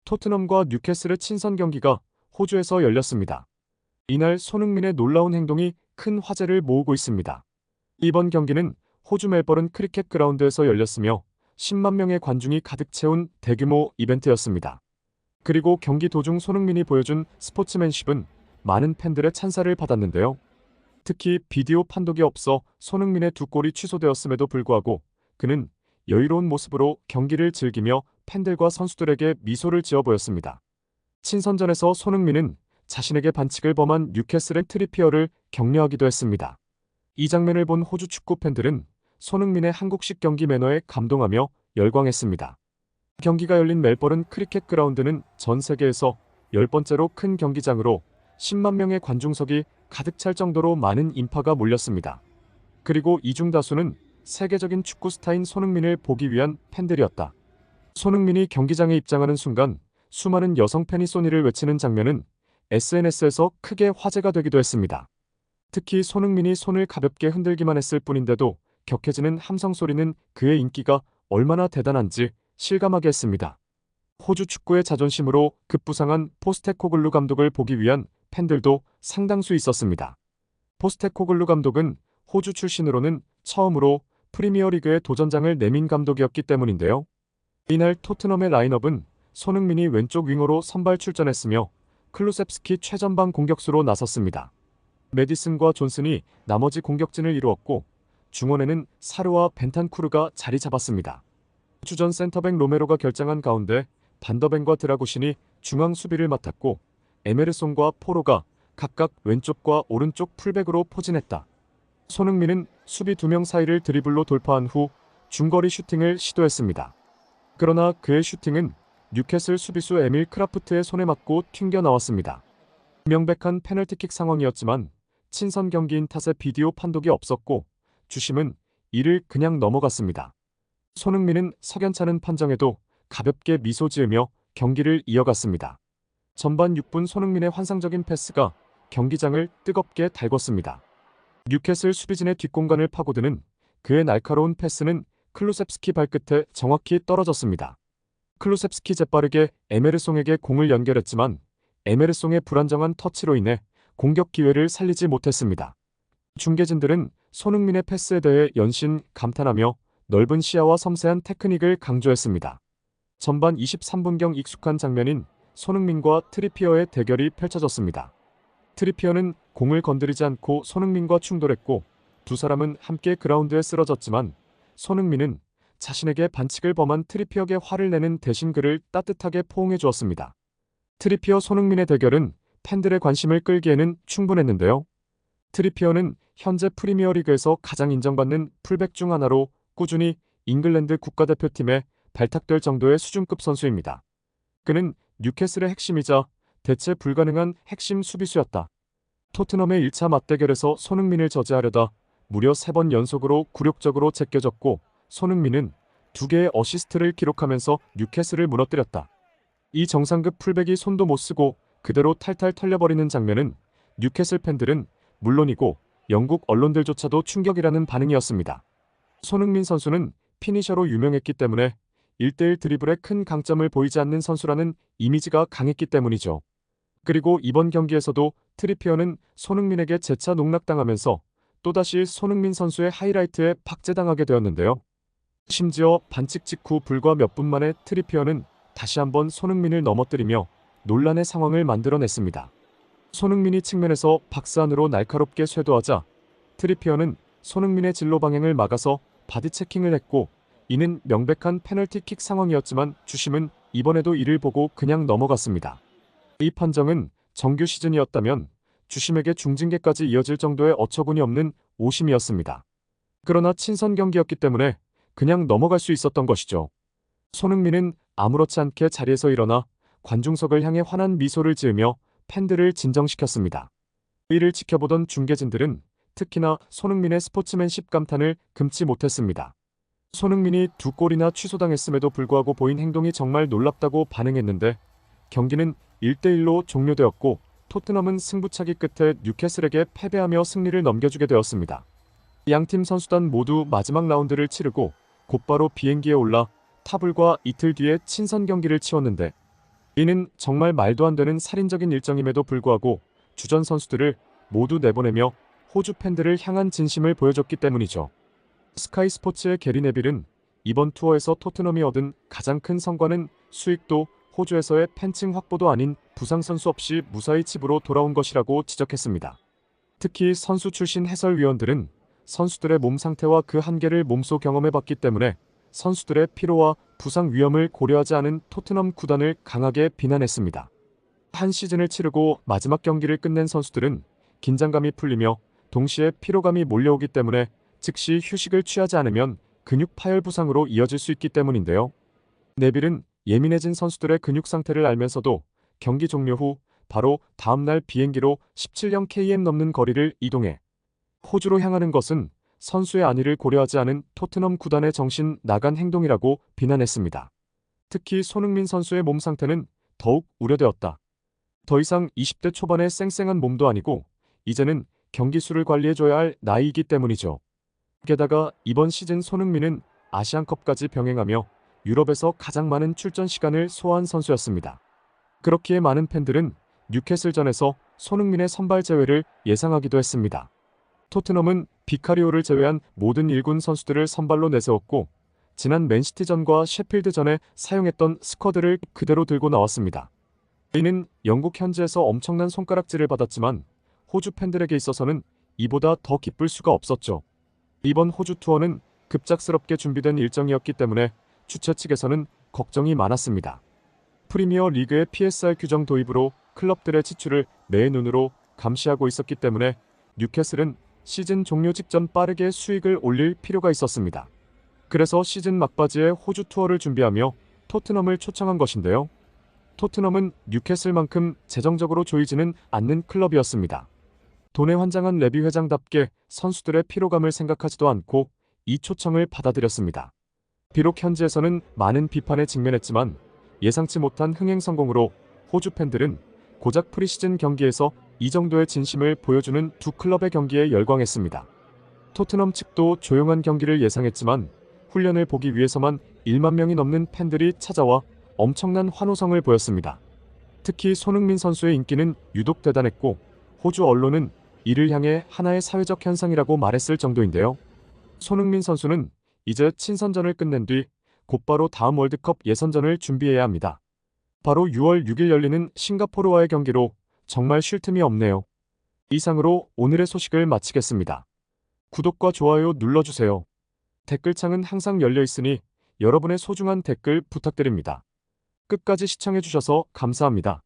토트넘과 뉴캐슬의 친선 경기가 호주에서 열렸습니다. 이날 손흥민의 놀라운 행동이 큰 화제를 모으고 있습니다. 이번 경기는 호주 멜버른 크리켓 그라운드에서 열렸으며 10만 명의 관중이 가득 채운 대규모 이벤트였습니다. 그리고 경기 도중 손흥민이 보여준 스포츠맨십은 많은 팬들의 찬사를 받았는데요. 특히 비디오 판독이 없어 손흥민의 두 골이 취소되었음에도 불구하고 그는 여유로운 모습으로 경기를 즐기며 팬들과 선수들에게 미소를 지어 보였습니다. 친선전에서 손흥민은 자신에게 반칙을 범한 뉴캐슬의 트리피어를 격려하기도 했습니다. 이 장면을 본 호주 축구 팬들은 손흥민의 한국식 경기 매너에 감동하며 열광했습니다. 경기가 열린 멜버른 크리켓 그라운드는 전 세계에서 10번째로 큰 경기장으로 10만 명의 관중석이 가득 찰 정도로 많은 인파가 몰렸습니다. 그리고 이중 다수는 세계적인 축구 스타인 손흥민을 보기 위한 팬들이었다. 손흥민이 경기장에 입장하는 순간 수많은 여성 팬이 소니를 외치는 장면은 SNS에서 크게 화제가 되기도 했습니다. 특히 손흥민이 손을 가볍게 흔들기만 했을 뿐인데도 격해지는 함성 소리는 그의 인기가 얼마나 대단한지 실감하게 했습니다. 호주 축구의 자존심으로 급부상한 포스테코글루 감독을 보기 위한 팬들도 상당수 있었습니다. 포스테코글루 감독은 호주 출신으로는 처음으로 프리미어리그의 도전장을 내민 감독이었기 때문인데요. 이날 토트넘의 라인업은 손흥민이 왼쪽 윙어로 선발 출전했으며 클루셉스키 최전방 공격수로 나섰습니다. 메디슨과 존슨이 나머지 공격진을 이루었고 중원에는 사르와 벤탄쿠르가 자리 잡았습니다. 주전 센터백 로메로가 결장한 가운데 반더벤과 드라구신이 중앙 수비를 맡았고 에메르송과 포로가 각각 왼쪽과 오른쪽 풀백으로 포진했다. 손흥민은 수비 2명 사이를 드리블로 돌파한 후 중거리 슈팅을 시도했습니다. 그러나 그의 슈팅은 뉴캐슬 수비수 에밀 크라프트의 손에 맞고 튕겨 나왔습니다. 명백한 페널티킥 상황이었지만 친선 경기인 탓에 비디오 판독이 없었고 주심은 이를 그냥 넘어갔습니다. 손흥민은 석연찮은 판정에도 가볍게 미소 지으며 경기를 이어갔습니다. 전반 6분 손흥민의 환상적인 패스가 경기장을 뜨겁게 달궜습니다. 뉴캐슬 수비진의 뒷공간을 파고드는 그의 날카로운 패스는 클루셉스키 발끝에 정확히 떨어졌습니다. 클루셉스키 재빠르게 에메르송에게 공을 연결했지만 에메르송의 불안정한 터치로 인해 공격 기회를 살리지 못했습니다. 중계진들은 손흥민의 패스에 대해 연신 감탄하며 넓은 시야와 섬세한 테크닉을 강조했습니다. 전반 23분경 익숙한 장면인 손흥민과 트리피어의 대결이 펼쳐졌습니다. 트리피어는 공을 건드리지 않고 손흥민과 충돌했고 두 사람은 함께 그라운드에 쓰러졌지만 손흥민은 자신에게 반칙을 범한 트리피어에게 화를 내는 대신 그를 따뜻하게 포옹해 주었습니다. 트리피어 손흥민의 대결은 팬들의 관심을 끌기에는 충분했는데요. 트리피어는 현재 프리미어리그에서 가장 인정받는 풀백 중 하나로 꾸준히 잉글랜드 국가대표팀에 발탁될 정도의 수준급 선수입니다. 그는 뉴캐슬의 핵심이자 대체 불가능한 핵심 수비수였다. 토트넘의 1차 맞대결에서 손흥민을 저지하려다 무려 3번 연속으로 굴욕적으로 제껴졌고 손흥민은 2개의 어시스트를 기록하면서 뉴캐슬을 무너뜨렸다. 이 정상급 풀백이 손도 못 쓰고 그대로 탈탈 털려버리는 장면은 뉴캐슬 팬들은 물론이고 영국 언론들조차도 충격이라는 반응이었습니다. 손흥민 선수는 피니셔로 유명했기 때문에 1대1 드리블에 큰 강점을 보이지 않는 선수라는 이미지가 강했기 때문이죠. 그리고 이번 경기에서도 트리피어는 손흥민에게 재차 농락당하면서 또다시 손흥민 선수의 하이라이트에 박제당하게 되었는데요. 심지어 반칙 직후 불과 몇 분 만에 트리피어는 다시 한번 손흥민을 넘어뜨리며 논란의 상황을 만들어냈습니다. 손흥민이 측면에서 박스 안으로 날카롭게 쇄도하자 트리피어는 손흥민의 진로 방향을 막아서 바디 체킹을 했고 이는 명백한 페널티킥 상황이었지만 주심은 이번에도 이를 보고 그냥 넘어갔습니다. 이 판정은 정규 시즌이었다면 주심에게 중징계까지 이어질 정도의 어처구니 없는 오심이었습니다. 그러나 친선 경기였기 때문에 그냥 넘어갈 수 있었던 것이죠. 손흥민은 아무렇지 않게 자리에서 일어나 관중석을 향해 환한 미소를 지으며 팬들을 진정시켰습니다. 이를 지켜보던 중계진들은 특히나 손흥민의 스포츠맨십 감탄을 금치 못했습니다. 손흥민이 2골이나 취소당했음에도 불구하고 보인 행동이 정말 놀랍다고 반응했는데 경기는 1대1로 종료되었고 토트넘은 승부차기 끝에 뉴캐슬에게 패배하며 승리를 넘겨주게 되었습니다. 양팀 선수단 모두 마지막 라운드를 치르고 곧바로 비행기에 올라 타블과 이틀 뒤에 친선 경기를 치렀는데 이는 정말 말도 안 되는 살인적인 일정임에도 불구하고 주전 선수들을 모두 내보내며 호주 팬들을 향한 진심을 보여줬기 때문이죠. 스카이 스포츠의 게리 네빌은 이번 투어에서 토트넘이 얻은 가장 큰 성과는 수익도 호주에서의 팬층 확보도 아닌 부상 선수 없이 무사히 집으로 돌아온 것이라고 지적했습니다. 특히 선수 출신 해설위원들은 선수들의 몸 상태와 그 한계를 몸소 경험해봤기 때문에 선수들의 피로와 부상 위험을 고려하지 않은 토트넘 구단을 강하게 비난했습니다. 한 시즌을 치르고 마지막 경기를 끝낸 선수들은 긴장감이 풀리며 동시에 피로감이 몰려오기 때문에 즉시 휴식을 취하지 않으면 근육 파열 부상으로 이어질 수 있기 때문인데요. 네빌은 예민해진 선수들의 근육 상태를 알면서도 경기 종료 후 바로 다음날 비행기로 17km 넘는 거리를 이동해 호주로 향하는 것은 선수의 안위를 고려하지 않은 토트넘 구단의 정신 나간 행동이라고 비난했습니다. 특히 손흥민 선수의 몸 상태는 더욱 우려되었다. 더 이상 20대 초반의 쌩쌩한 몸도 아니고 이제는 경기 수를 관리해줘야 할 나이이기 때문이죠. 게다가 이번 시즌 손흥민은 아시안컵까지 병행하며 유럽에서 가장 많은 출전 시간을 소화한 선수였습니다. 그렇기에 많은 팬들은 뉴캐슬전에서 손흥민의 선발 제외를 예상하기도 했습니다. 토트넘은 비카리오를 제외한 모든 1군 선수들을 선발로 내세웠고 지난 맨시티전과 셰필드전에 사용했던 스쿼드를 그대로 들고 나왔습니다. 이는 영국 현지에서 엄청난 손가락질을 받았지만 호주 팬들에게 있어서는 이보다 더 기쁠 수가 없었죠. 이번 호주 투어는 급작스럽게 준비된 일정이었기 때문에 주최 측에서는 걱정이 많았습니다. 프리미어 리그의 PSR 규정 도입으로 클럽들의 지출을 매 눈으로 감시하고 있었기 때문에 뉴캐슬은 시즌 종료 직전 빠르게 수익을 올릴 필요가 있었습니다. 그래서 시즌 막바지에 호주 투어를 준비하며 토트넘을 초청한 것인데요. 토트넘은 뉴캐슬만큼 재정적으로 조이지는 않는 클럽이었습니다. 돈에 환장한 레비 회장답게 선수들의 피로감을 생각하지도 않고 이 초청을 받아들였습니다. 비록 현지에서는 많은 비판에 직면했지만 예상치 못한 흥행 성공으로 호주 팬들은 고작 프리시즌 경기에서 이 정도의 진심을 보여주는 두 클럽의 경기에 열광했습니다. 토트넘 측도 조용한 경기를 예상했지만 훈련을 보기 위해서만 1만 명이 넘는 팬들이 찾아와 엄청난 환호성을 보였습니다. 특히 손흥민 선수의 인기는 유독 대단했고 호주 언론은 이를 향해 하나의 사회적 현상이라고 말했을 정도인데요. 손흥민 선수는 이제 친선전을 끝낸 뒤 곧바로 다음 월드컵 예선전을 준비해야 합니다. 바로 6월 6일 열리는 싱가포르와의 경기로 정말 쉴 틈이 없네요. 이상으로 오늘의 소식을 마치겠습니다. 구독과 좋아요 눌러주세요. 댓글창은 항상 열려 있으니 여러분의 소중한 댓글 부탁드립니다. 끝까지 시청해주셔서 감사합니다.